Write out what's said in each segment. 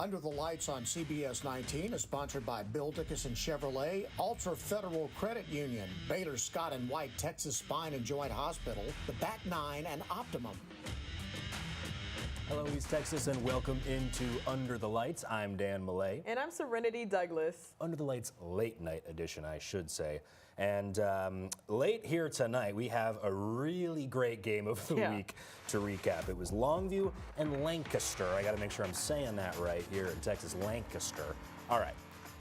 Under the Lights on CBS19 is sponsored by Bill Dickinson Chevrolet, Ultra Federal Credit Union, Baylor Scott and White Texas Spine and Joint Hospital, the Back Nine, and Optimum. Hello, East Texas, and welcome into Under the Lights. I'm Dan Millay. And I'm Serenity Douglas. Under the Lights late night edition, I should say. And late here tonight, we have a really great game of the week to recap. It was Longview and Lancaster. I got to make sure I'm saying that right here in Texas, Lancaster. All right.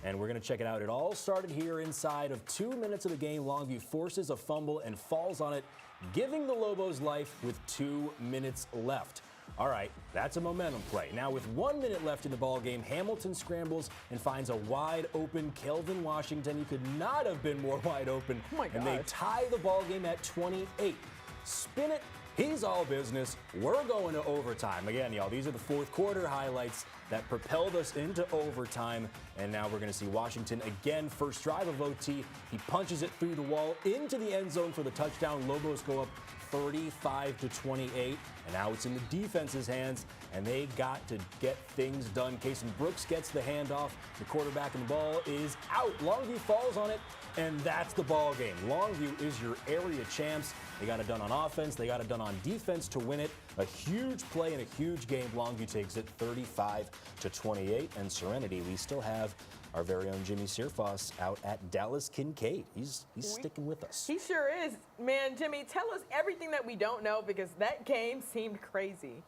And we're going to check it out. It all started here inside of 2 minutes of the game. Longview forces a fumble and falls on it, giving the Lobos life with 2 minutes left. All right, that's a momentum play. Now with 1 minute left in the ball game, Hamilton scrambles and finds a wide open Kelvin Washington. He could not have been more wide open. Oh my gosh. And they tie the ball game at 28. Spin it. He's all business. We're going to overtime. Again, y'all, these are the fourth quarter highlights that propelled us into overtime. And now we're going to see Washington again, first drive of OT. He punches it through the wall into the end zone for the touchdown. Lobos go up 35-28, and now it's in the defense's hands, and they got to get things done. Kason Brooks gets the handoff. The quarterback and the ball is out. Longview falls on it, and that's the ball game. Longview is your area champs. They got it done on offense. They got it done on defense to win it. A huge play and a huge game. Longview takes it 35-28, and Serenity, we still have our very own Jimmy Searfoss out at Dallas Kincaid. He's sticking with us. He sure is. Man, Jimmy, tell us everything that we don't know, because that game seemed crazy.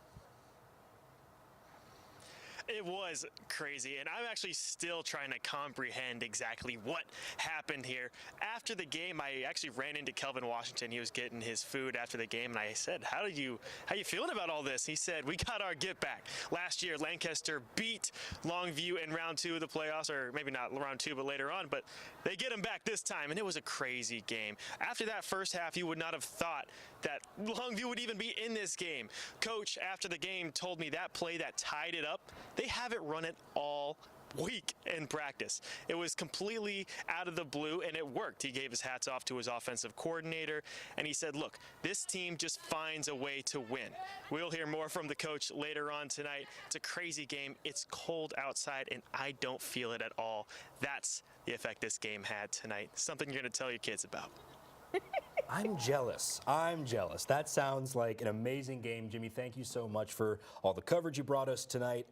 It was crazy, and I'm actually still trying to comprehend exactly what happened here. After the game, I actually ran into Kelvin Washington. He was getting his food after the game, and I said, how you feeling about all this? He said, we got our get back. Last year, Lancaster beat Longview in round 2 of the playoffs, or maybe not round 2, but later on, but they get him back this time, and it was a crazy game. After that first half, you would not have thought that Longview would even be in this game. Coach, after the game, told me that play that tied it up, they haven't run it all week in practice. It was completely out of the blue, and it worked. He gave his hats off to his offensive coordinator, and he said, look, this team just finds a way to win. We'll hear more from the coach later on tonight. It's a crazy game. It's cold outside, and I don't feel it at all. That's the effect this game had tonight. Something you're going to tell your kids about. I'm jealous. I'm jealous. That sounds like an amazing game. Jimmy, thank you so much for all the coverage you brought us tonight.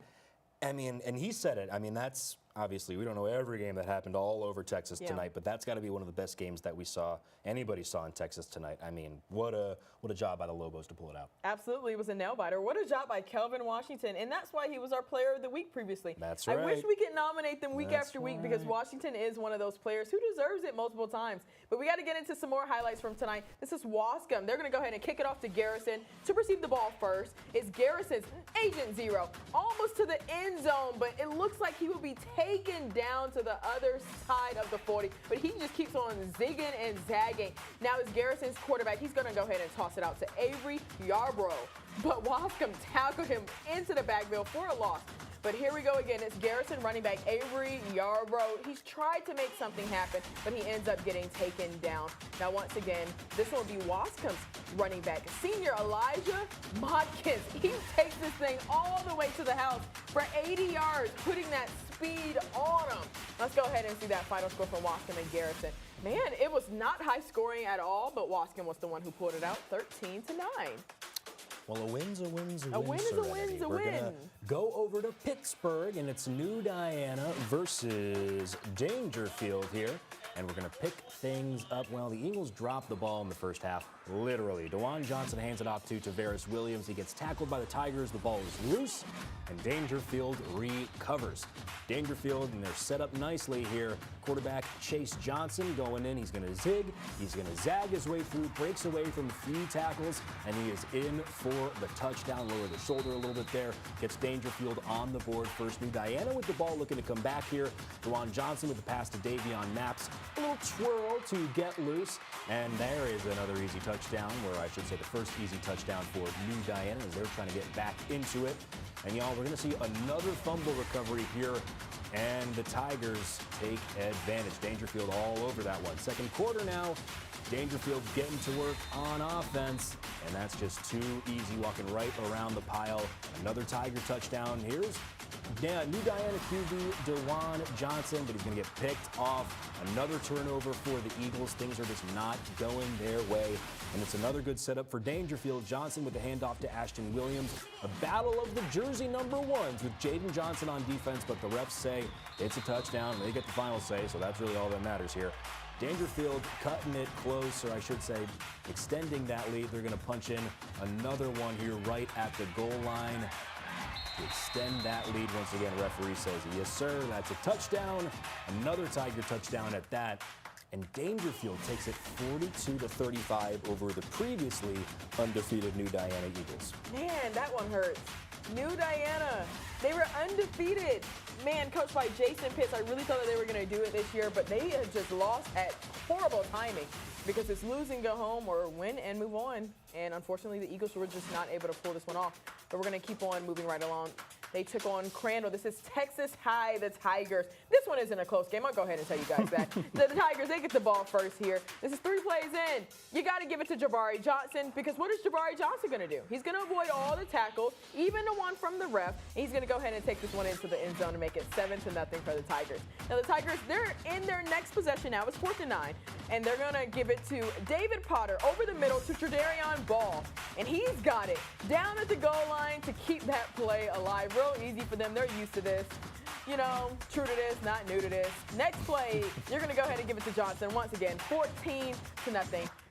I mean, and he said it. I mean, that's obviously, we don't know every game that happened all over Texas tonight, but that's got to be one of the best games that we saw, anybody saw in Texas tonight. I mean, what a job by the Lobos to pull it out. Absolutely, it was a nail-biter. What a job by Kelvin Washington, and that's why he was our player of the week previously. That's right. I wish we could nominate them week after week, because Washington is one of those players who deserves it multiple times. But we got to get into some more highlights from tonight. This is Wascom. They're going to go ahead and kick it off to Garrison to receive the ball first. It's Garrison's Agent Zero, almost to the end zone, but it looks like he will be taken down to the other side of the 40, but he just keeps on zigging and zagging. Now it's Garrison's quarterback. He's going to go ahead and toss it out to Avery Yarbrough, but Wascom tackled him into the backfield for a loss. But here we go again. It's Garrison running back Avery Yarbrough. He's tried to make something happen, but he ends up getting taken down. Now, once again, this will be Wascom's running back, senior Elijah Modkins. He takes this thing all the way to the house for 80 yards, putting that speed on him. Let's go ahead and see that final score from Wascom and Garrison. Man, it was not high scoring at all, but Wascom was the one who pulled it out, 13-9. Well, a win's a win's a win. A win is a win's a win. We're gonna go over to Pittsburgh, and it's New Diana versus Dangerfield here. And we're going to pick things up. Well, the Eagles dropped the ball in the first half, literally. DeJuan Johnson hands it off to Tavares Williams. He gets tackled by the Tigers. The ball is loose, and Dangerfield recovers. Dangerfield, and they're set up nicely here. Quarterback Chase Johnson going in. He's going to zig. He's going to zag his way through, breaks away from a few tackles, and he is in for the touchdown. Lower the shoulder a little bit there. Gets Dangerfield on the board first. New Diana with the ball, looking to come back here. DeJuan Johnson with the pass to Davion Maps. A little twirl to get loose, and there is another easy touchdown, or I should say the first easy touchdown for New Diana as they're trying to get back into it. And y'all, we're going to see another fumble recovery here, and the Tigers take advantage. Dangerfield all over that one. Second quarter now, Dangerfield getting to work on offense, and that's just too easy, walking right around the pile. Another Tiger touchdown. Here's new Diana QB, DeJuan Johnson, but he's going to get picked off. Another turnover for the Eagles. Things are just not going their way. And it's another good setup for Dangerfield. Johnson with the handoff to Ashton Williams. A battle of the jersey number ones with Jaden Johnson on defense, but the refs say it's a touchdown. They get the final say, so that's really all that matters here. Dangerfield cutting it close, or I should say extending that lead. They're going to punch in another one here right at the goal line to extend that lead. Once again, referee says, yes, sir, that's a touchdown. Another Tiger touchdown at that. And Dangerfield takes it 42-35 over the previously undefeated New Diana Eagles. Man, that one hurts. New Diana, they were undefeated. Man, coached by Jason Pitts, I really thought that they were going to do it this year, but they had just lost at horrible timing because it's lose and go home or win and move on. And unfortunately, the Eagles were just not able to pull this one off. But we're going to keep on moving right along. They took on Crandall. This is Texas High, the Tigers. This one isn't a close game. I'll go ahead and tell you guys that. The Tigers, they get the ball first here. This is 3 plays in. You got to give it to Jabari Johnson because what is Jabari Johnson going to do? He's going to avoid all the tackles, even the one from the ref. And he's going to go ahead and take this one into the end zone to make it 7-0 for the Tigers. Now, the Tigers, they're in their next possession now. It's 4th and 9. And they're going to give it to David Potter over the middle to Tredarion Ball. And he's got it down at the goal line to keep that play alive. Real easy for them. They're used to this. You know, true to this, not new to this. Next play, you're going to go ahead and give it to Johnson. Once again, 14-0.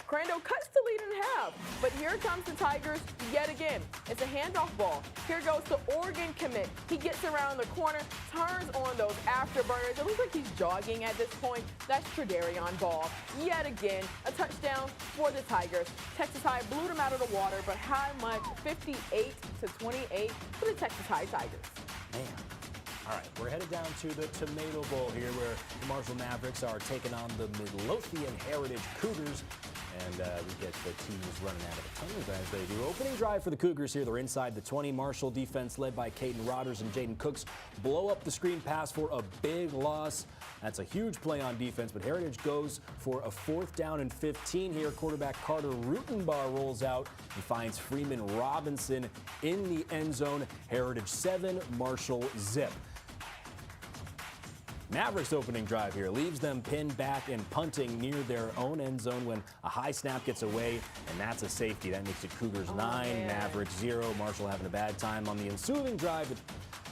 Crandall cuts the lead in half. But here comes the Tigers yet again. It's a handoff ball. Here goes the Oregon commit. He gets around the corner, turns on those afterburners. It looks like he's jogging at this point. That's Tredarion Ball. Yet again, a touchdown for the Tigers. Texas High blew them out of the water, but how much? 58-28 for the Texas High Tigers. Man. All right, we're headed down to the Tomato Bowl here where the Marshall Mavericks are taking on the Midlothian Heritage Cougars. And we get the teams running out of time as they do. Opening drive for the Cougars here. They're inside the 20. Marshall defense led by Caden Rodders and Jaden Cooks blow up the screen pass for a big loss. That's a huge play on defense, but Heritage goes for a 4th down and 15 here. Quarterback Carter Rutenbar rolls out and finds Freeman Robinson in the end zone. Heritage 7, Marshall zip. Mavericks opening drive here leaves them pinned back and punting near their own end zone when a high snap gets away, and that's a safety. That makes it Cougars 9, Mavericks 0. Marshall having a bad time on the ensuing drive.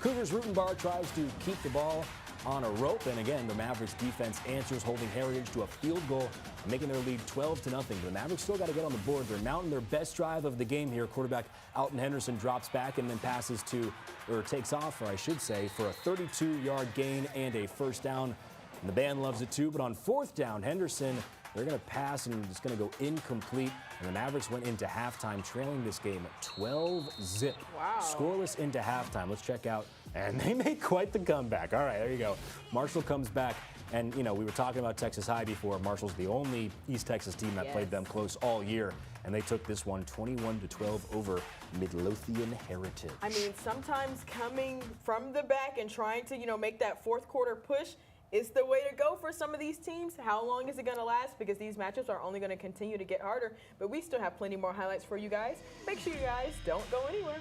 Cougars Rutenbar tries to keep the ball on a rope, and again, the Mavericks defense answers, holding Heritage to a field goal, making their lead 12-0. But the Mavericks still got to get on the board. They're mounting their best drive of the game here. Quarterback Alton Henderson drops back and then passes to, or takes off, or I should say, for a 32-yard gain and a 1st down. And the band loves it too, but on 4th down, Henderson, they're going to pass and it's going to go incomplete. And the Mavericks went into halftime trailing this game at 12-0. Wow. Scoreless into halftime. Let's check out. And they made quite the comeback. All right, there you go. Marshall comes back. And, you know, we were talking about Texas High before. Marshall's the only East Texas team that played them close all year. And they took this one 21-12 over Midlothian Heritage. I mean, sometimes coming from the back and trying to, you know, make that 4th quarter push is the way to go for some of these teams. How long is it going to last? Because these matchups are only going to continue to get harder. But we still have plenty more highlights for you guys. Make sure you guys don't go anywhere.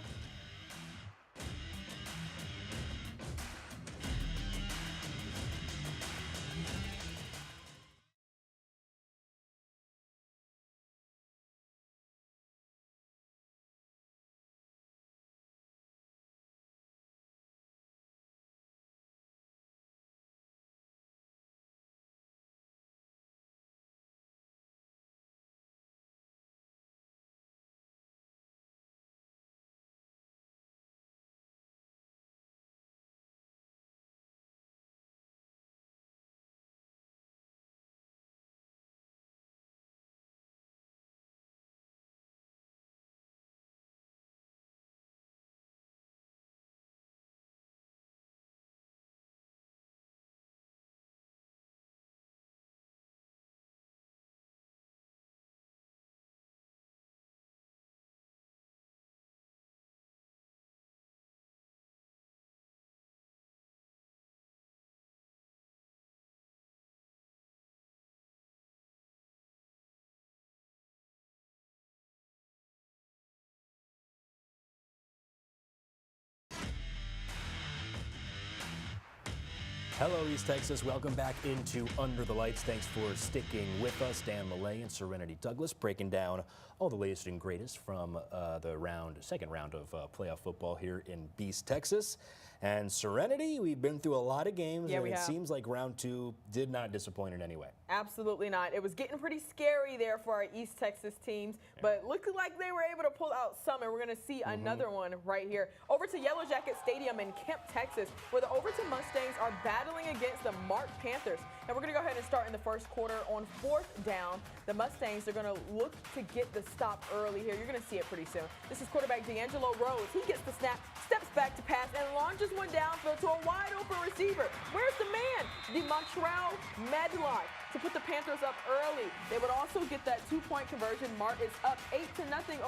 Hello, East Texas. Welcome back into Under the Lights. Thanks for sticking with us. Dan Millay and Serenity Douglas breaking down all the latest and greatest from the second round of playoff football here in East Texas. And Serenity, we've been through a lot of games, and it seems like round 2 did not disappoint in any way. Absolutely not. It was getting pretty scary there for our East Texas teams, but looked like they were able to pull out some, and we're going to see another one right here. Over to Yellow Jacket Stadium in Kemp, Texas, where the Overton Mustangs are battling against the Mart Panthers. And we're going to go ahead and start in the first quarter on 4th down. The Mustangs are going to look to get the stop early here. You're going to see it pretty soon. This is quarterback D'Angelo Rose. He gets the snap, steps back to pass, and launches one downfield to a wide open receiver. Where's the man? DeMontrell Medlock to put the Panthers up early. They would also get that 2-point conversion. Mart is up 8-0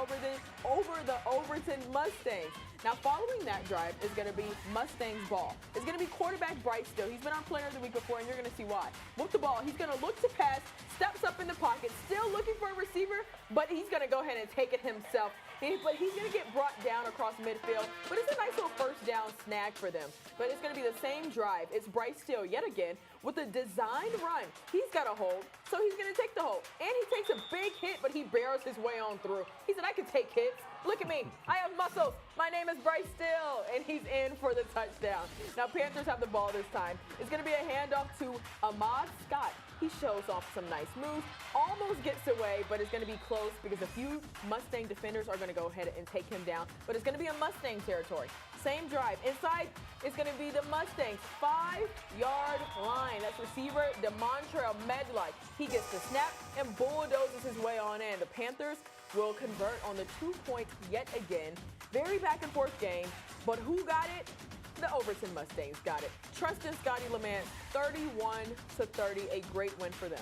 over the Overton Mustangs. Now, following that drive is going to be Mustangs ball. It's going to be quarterback Bryce Still. He's been on Player of the Week before, and you're going to see why. With the ball, he's going to look to pass, steps up in the pocket, still looking for a receiver, but he's going to go ahead and take it himself. But he's going to get brought down across midfield. But it's a nice little first down snag for them. But it's going to be the same drive. It's Bryce Still yet again with a designed run. He's got a hold, so he's going to take the hold. And he takes a big hit, but he barrels his way on through. He said, I can take hits. Look at me. I have muscles. My name is Bryce Still. And he's in for the touchdown. Now, Panthers have the ball this time. It's going to be a handoff to Ahmad Scott. He shows off some nice moves, almost gets away, but it's going to be close because a few Mustang defenders are going to go ahead and take him down. But it's going to be a Mustang territory. Same drive. Inside, it's going to be the Mustangs' 5-yard line. That's receiver DeMontrell Medlock. He gets the snap and bulldozes his way on in. The Panthers will convert on the 2-point yet again. Very back and forth game, but who got it? The Overton Mustangs got it. Trust in Scotty Lamont, 31-30, a great win for them.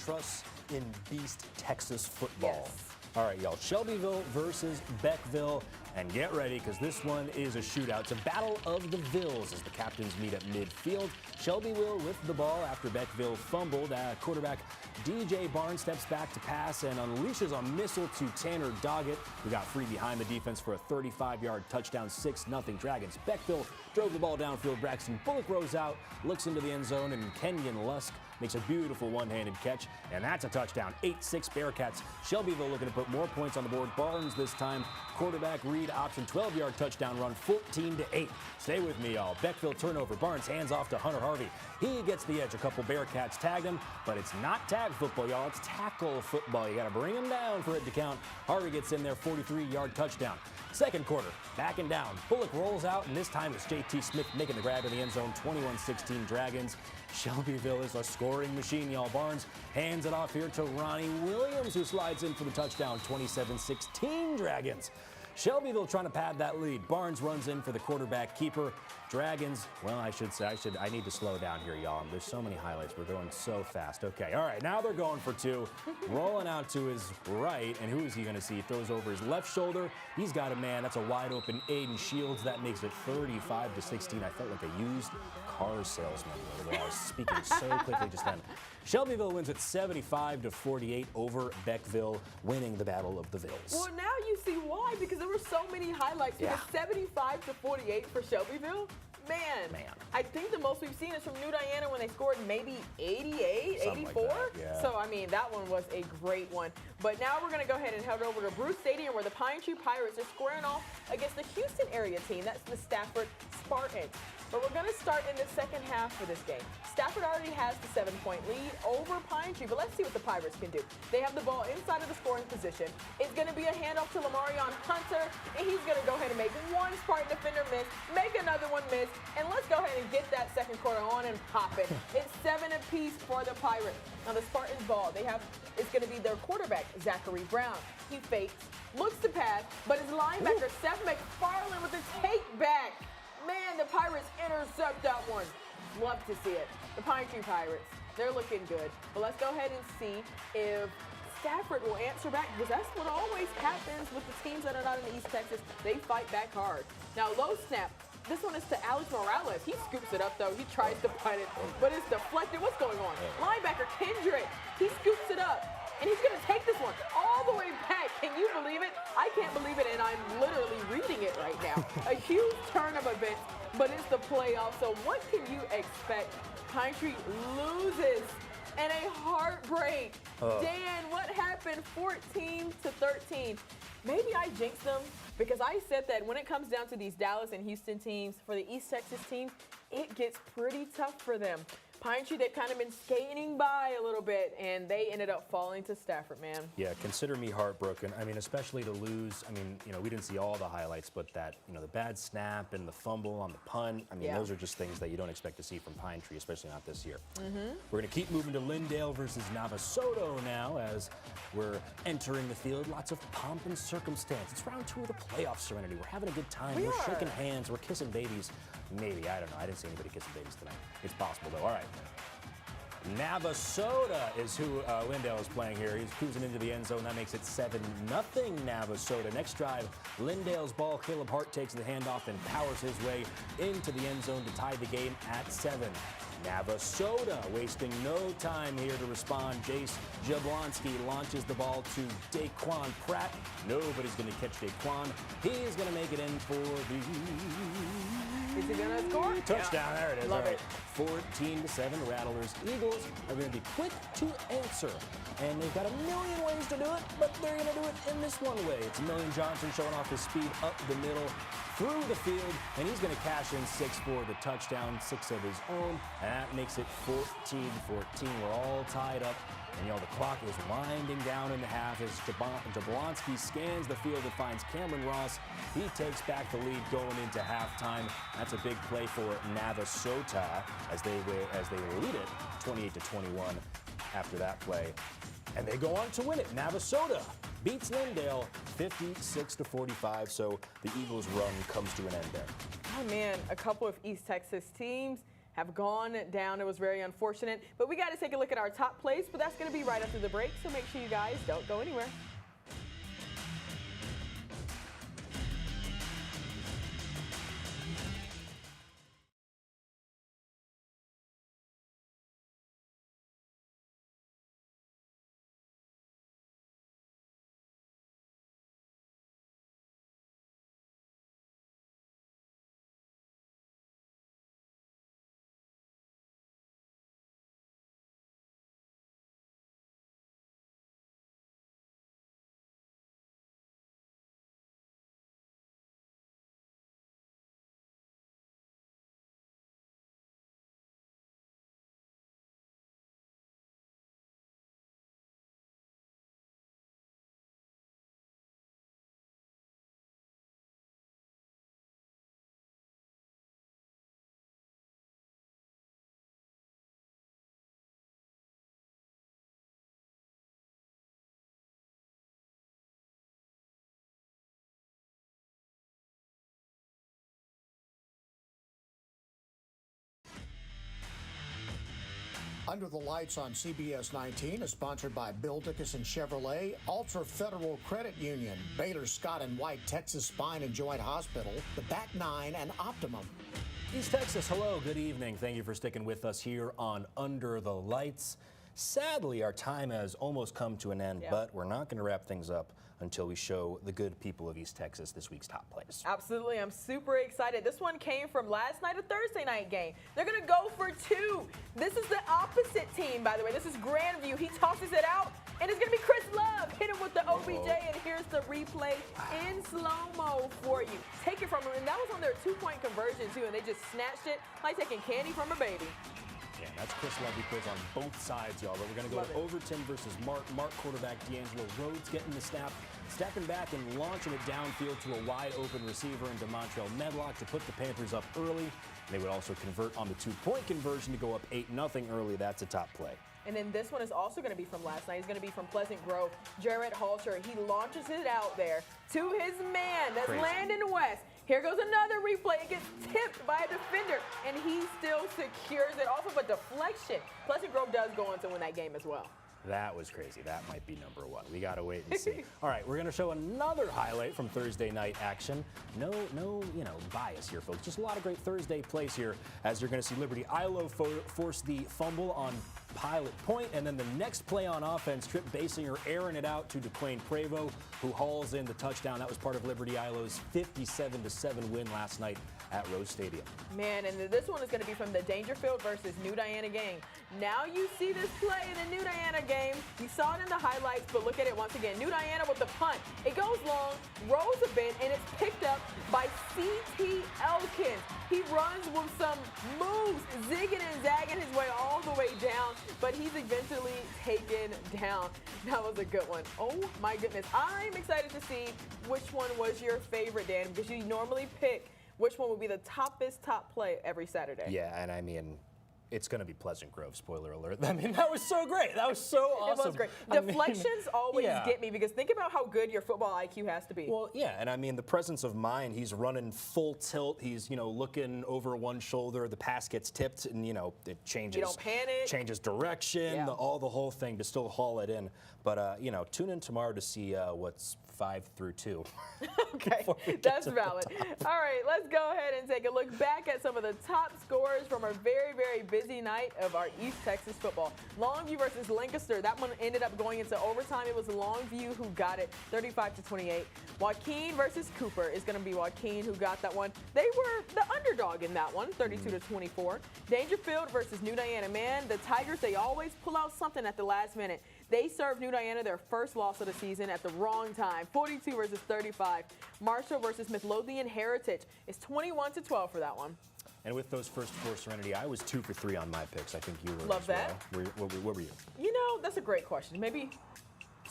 Trust in Beast Texas football. Yes. All right, y'all. Shelbyville versus Beckville. And get ready, because this one is a shootout. It's a battle of the Vills as the captains meet at midfield. Shelbyville with the ball after Beckville fumbled. Quarterback DJ Barnes steps back to pass and unleashes a missile to Tanner Doggett, who got free behind the defense for a 35-yard touchdown, 6-0 Dragons. Beckville drove the ball downfield. Braxton Bullock rows out, looks into the end zone, and Kenyon Lusk makes a beautiful one-handed catch, and that's a touchdown. 8-6 Bearcats. Shelbyville looking to put more points on the board. Barnes this time. Quarterback read option 12-yard touchdown run, 14-8. Stay with me, y'all. Beckville turnover. Barnes hands off to Hunter Harvey. He gets the edge. A couple Bearcats tagged him, but it's not tag football, y'all. It's tackle football. You got to bring him down for it to count. Harvey gets in there, 43-yard touchdown. Second quarter, backing down. Bullock rolls out, and this time it's J.T. Smith making the grab in the end zone, 21-16 Dragons. Shelbyville is a scoring machine, y'all. Barnes hands it off here to Ronnie Williams, who slides in for the touchdown, 27-16 Dragons. Shelbyville trying to pad that lead. Barnes runs in for the quarterback keeper. Dragons, well, I need to slow down here, y'all. There's so many highlights. We're going so fast. Okay, all right, now they're going for 2. Rolling out to his right, and who is he going to see? He throws over his left shoulder. He's got a man. That's a wide open Aiden Shields. That makes it 35-16. I felt like a used car salesman while I was speaking so quickly just then. Shelbyville wins at 75-48 over Beckville, winning the Battle of the Vills. Well, now you see why, because there were so many highlights. Yeah. 75-48 for Shelbyville. Man, I think the most we've seen is from New Diana when they scored maybe 88, Something 84. like that, yeah. So, I mean, that one was a great one. But now we're going to go ahead and head over to Bruce Stadium, where the Pine Tree Pirates are squaring off against the Houston area team. That's the Stafford Spartans. But we're going to start in the second half for this game. Stafford already has the 7-point lead over Pine Tree, but let's see what the Pirates can do. They have the ball inside of the scoring position. It's going to be a handoff to Lamarion Hunter, and he's going to go ahead and make one Spartan defender miss, make another one miss, and let's go ahead and get that second quarter on and popping. It's 7 apiece for the Pirates. Now the Spartans ball, it's going to be their quarterback, Zachary Brown. He fakes, looks to pass, but his linebacker, Seth McFarland, with a take back. Man, the Pirates intercept that one. Love to see it. The Pine Tree Pirates, they're looking good. But let's go ahead and see if Stafford will answer back, because that's what always happens with the teams that are not in East Texas. They fight back hard. Now, low snap. This one is to Alex Morales. He scoops it up, though. He tries to punt it, but it's deflected. What's going on? Linebacker Kendrick, he scoops it up. And he's going to take this one all the way back. Can Can you believe it? I can't believe it, and I'm literally reading it right now. A huge turn of events, but it's the playoffs, so what can you expect? Pine Tree loses and a heartbreak. Dan, what happened? 14-13. Maybe I jinxed them because I said that when it comes down to these Dallas and Houston teams, for the East Texas teams, it gets pretty tough for them. Pine Tree, they've kind of been skating by a little bit, and they ended up falling to Stafford, man. Yeah, consider me heartbroken. I mean, especially to lose. I mean, we didn't see all the highlights, but that, the bad snap and the fumble on the punt, I mean, those are just things that you don't expect to see from Pine Tree, especially not this year. We're going to keep moving to Lindale versus Navasota now as we're entering the field. Lots of pomp and circumstance. It's round 2 of the playoff serenity. We're having a good time. We're shaking hands. We're kissing babies. Maybe. I don't know. I didn't see anybody kissing babies tonight. It's possible, though. All right. Navasota is who Lindale is playing here. He's cruising into the end zone. That makes it 7-0 Navasota. Next drive, Lindale's ball. Caleb Hart takes the handoff and powers his way into the end zone to tie the game at 7. Navasota wasting no time here to respond. Jace Jablonski launches the ball to Daquan Pratt. Nobody's going to catch Daquan. He's going to make it in for the... Is he going to score? Touchdown. There it is. Love it. 14-7 Rattlers. Eagles are going to be quick to answer. And they've got a million ways to do it, but they're going to do it in this one way. It's Million Johnson showing off his speed up the middle, through the field, and he's going to cash in 6 for the touchdown, 6 of his own, and that makes it 14-14. We're all tied up, and the clock is winding down in the half as Jablonski scans the field and finds Cameron Ross. He takes back the lead going into halftime. That's a big play for Navasota as they lead it 28-21 after that play. And they go on to win it. Navasota beats Lindale 56-45, so the Eagles' run comes to an end there. Oh, man, a couple of East Texas teams have gone down. It was very unfortunate, but we got to take a look at our top plays, but that's going to be right after the break, so make sure you guys don't go anywhere. Under the Lights on CBS19 is sponsored by Bill Dickinson Chevrolet, Ultra Federal Credit Union, Baylor Scott and White Texas Spine and Joint Hospital, the Back 9, and Optimum. East Texas, hello, good evening. Thank you for sticking with us here on Under the Lights. Sadly, our time has almost come to an end, but we're not going to wrap things up until we show the good people of East Texas this week's top plays. Absolutely. I'm super excited. This one came from last night, a Thursday night game. They're going to go for 2. This is the opposite team, by the way. This is Grandview. He tosses it out, and it's going to be Chris Love. Hit him with the OBJ, and here's the replay in slow-mo for you. Take it from him, and that was on their 2-point conversion, too, and they just snatched it like taking candy from a baby. Yeah, that's Chris Love. He plays on both sides, y'all. But we're going to go to Overton versus Mark. Mark quarterback D'Angelo Rhodes getting the snap, stepping back and launching it downfield to a wide-open receiver into Montreal Medlock to put the Panthers up early. They would also convert on the 2-point conversion to go up 8-0 early. That's a top play. And then this one is also going to be from last night. He's going to be from Pleasant Grove. Jarrett Halter, he launches it out there to his man. That's Landon West. Here goes another replay. It gets tipped by a defender, and he still secures it off of a deflection. Pleasant Grove does go on to win that game as well. That was crazy. That might be number 1. We got to wait and see. All right, we're going to show another highlight from Thursday night action. No, bias here, folks. Just a lot of great Thursday plays here as you're going to see Liberty Ilo force the fumble on Pilot Point. And then the next play on offense, Trip Basinger airing it out to DeQuain Prevost, who hauls in the touchdown. That was part of Liberty Ilo's 57-7 win last night at Rose Stadium. Man, and this one is going to be from the Dangerfield versus New Diana game. Now you see this play in the New Diana game. You saw it in the highlights, but look at it once again. New Diana with the punt. It goes long, rolls a bit, and it's picked up by C.T. Elkins. He runs with some moves, zigging and zagging his way all the way down, but he's eventually taken down. That was a good one. Oh, my goodness. I'm excited to see which one was your favorite, Dan, because you normally pick which one would be the top play every Saturday. Yeah, and I mean, it's going to be Pleasant Grove, spoiler alert. I mean, that was so great. That was so awesome. It was great. Deflections always get me because think about how good your football IQ has to be. Well, yeah, and I mean, the presence of mind, he's running full tilt. He's, looking over one shoulder. The pass gets tipped and, it changes. You don't panic. Changes direction, Yeah. the whole thing to still haul it in. But, tune in tomorrow to see what's 5 through 2. Okay, that's valid. All right, let's go ahead and take a look back at some of the top scorers from our very, very busy night of our East Texas football. Longview versus Lancaster. That one ended up going into overtime. It was Longview who got it, 35-28. Joaquin versus Cooper is going to be Joaquin who got that one. They were the underdog in that one, 32-24. Dangerfield versus New Diana. Man, the Tigers, they always pull out something at the last minute. They served New Diana their first loss of the season at the wrong time, 42 versus 35. Marshall versus Midlothian Heritage. It's 21-12 for that one. And with those first four, Serenity, I was 2 for 3 on my picks. I think you were Love as that. well. What were you? That's a great question. Maybe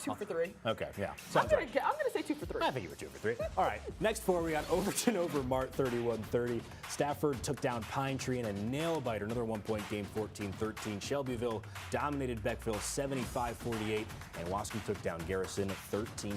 2 for 3. Okay, yeah. I'm gonna say 2 for 3. I think you were 2 for 3. All right, next four, we got Overton over Mart, 31-30. Stafford took down Pine Tree in a nail-biter, another one-point game, 14-13. Shelbyville dominated Beckville, 75-48. And Wascom took down Garrison, 13-9.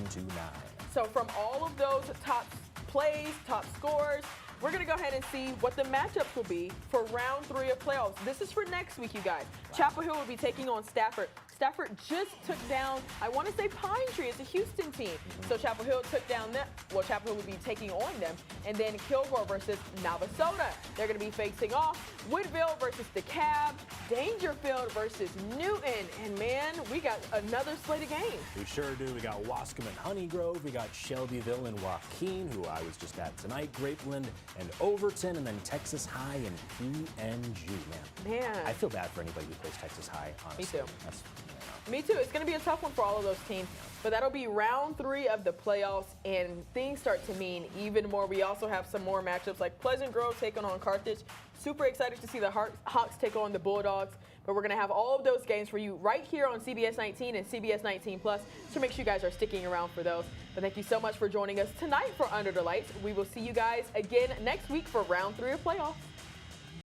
So from all of those top plays, top scores, we're going to go ahead and see what the matchups will be for round 3 of playoffs. This is for next week, you guys. Wow. Chapel Hill will be taking on Stafford. Stafford just took down, I want to say Pine Tree. It's a Houston team. So Chapel Hill took down them. Well, Chapel Hill will be taking on them. And then Kilgore versus Navasota. They're going to be facing off. Woodville versus DeKalb. Dangerfield versus Newton. And man, we got another slate of games. We sure do. We got Wascom and Honeygrove. We got Shelbyville and Joaquin, who I was just at tonight. Grapeland and Overton, and then Texas High and PNG. Man. I feel bad for anybody who plays Texas High, honestly. Me too. Me too. It's going to be a tough one for all of those teams. But that'll be round 3 of the playoffs, and things start to mean even more. We also have some more matchups like Pleasant Grove taking on Carthage. Super excited to see the Hawks take on the Bulldogs. But we're going to have all of those games for you right here on CBS19 and CBS19 Plus. So make sure you guys are sticking around for those. But thank you so much for joining us tonight for Under the Lights. We will see you guys again next week for round 3 of playoffs.